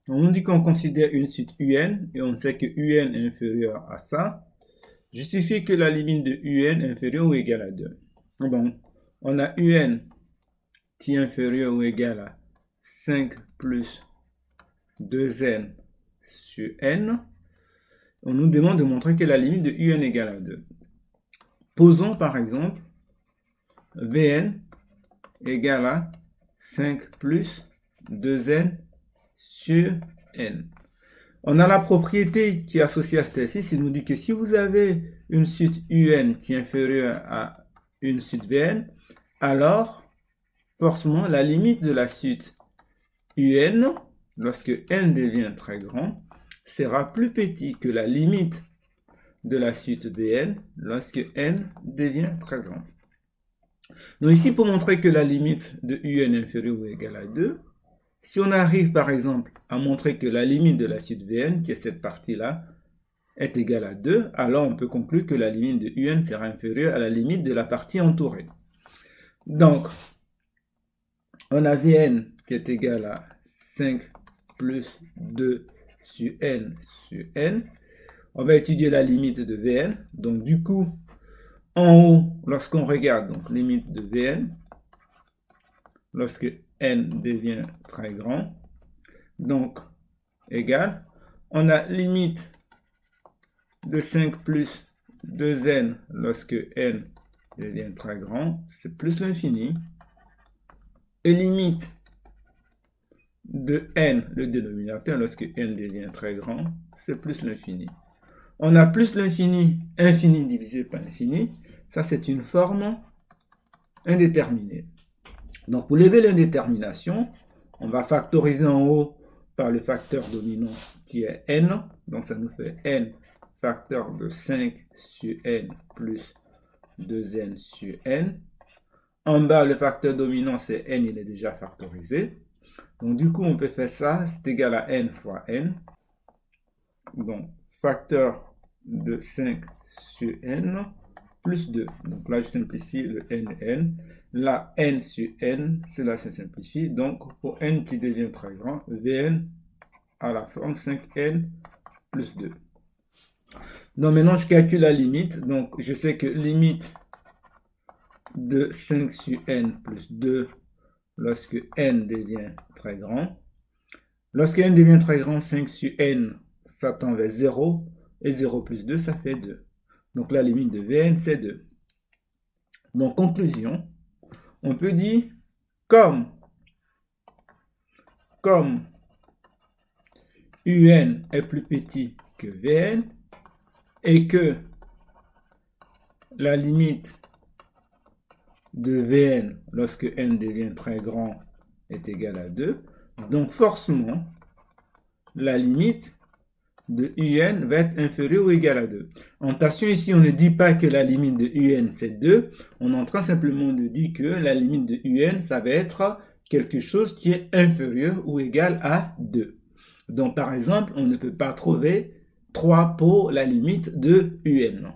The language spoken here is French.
On nous dit qu'on considère une suite UN et on sait que UN est inférieur à ça. Justifie que la limite de UN est inférieure ou égale à 2. Donc, on a UN qui est inférieur ou égal à 5 plus 2n sur n. On nous demande de montrer que la limite de UN égale à 2. Posons par exemple Vn égale à 5 plus 2n sur n. On a la propriété qui est associée à cet exercice. Il nous dit que si vous avez une suite UN qui est inférieure à une suite Vn, alors forcément la limite de la suite UN, lorsque n devient très grand, sera plus petit que la limite de la suite Vn lorsque n devient très grand. Donc ici, pour montrer que la limite de UN est inférieure ou égale à 2, si on arrive par exemple à montrer que la limite de la suite Vn, qui est cette partie-là, est égale à 2, alors on peut conclure que la limite de UN sera inférieure à la limite de la partie entourée. Donc, on a Vn qui est égal à 5 plus 2 sur n. On va étudier la limite de Vn. Donc du coup, en haut, lorsqu'on regarde, donc limite de Vn, lorsque n devient très grand, donc égal, on a limite de 5 plus 2n lorsque n devient très grand, c'est plus l'infini, et limite de n, le dénominateur, lorsque n devient très grand, c'est plus l'infini. On a plus l'infini, infini divisé par infini, ça c'est une forme indéterminée. Donc pour lever l'indétermination, on va factoriser en haut par le facteur dominant qui est n, donc ça nous fait n facteur de 5 sur n plus 2n sur n. En bas, le facteur dominant c'est n, il est déjà factorisé. Donc du coup, on peut faire ça, c'est égal à n fois n. Donc facteur de 5 sur n plus 2. Donc là, je simplifie le n. Là, n sur n, cela se simplifie. Donc pour n qui devient très grand, Vn à la forme 5n plus 2. Donc maintenant, je calcule la limite. Donc je sais que limite de 5 sur n plus 2 lorsque n devient très grand. Lorsque n devient très grand, 5 sur n, ça tend vers 0. Et 0 plus 2, ça fait 2. Donc la limite de Vn, c'est 2. Donc conclusion, on peut dire comme UN est plus petit que Vn et que la limite de Vn lorsque n devient très grand est égale à 2, donc forcément la limite de UN va être inférieure ou égale à 2. Attention, ici on ne dit pas que la limite de UN c'est 2, on est en train simplement de dire que la limite de UN ça va être quelque chose qui est inférieur ou égal à 2. Donc par exemple, on ne peut pas trouver 3 pour la limite de UN.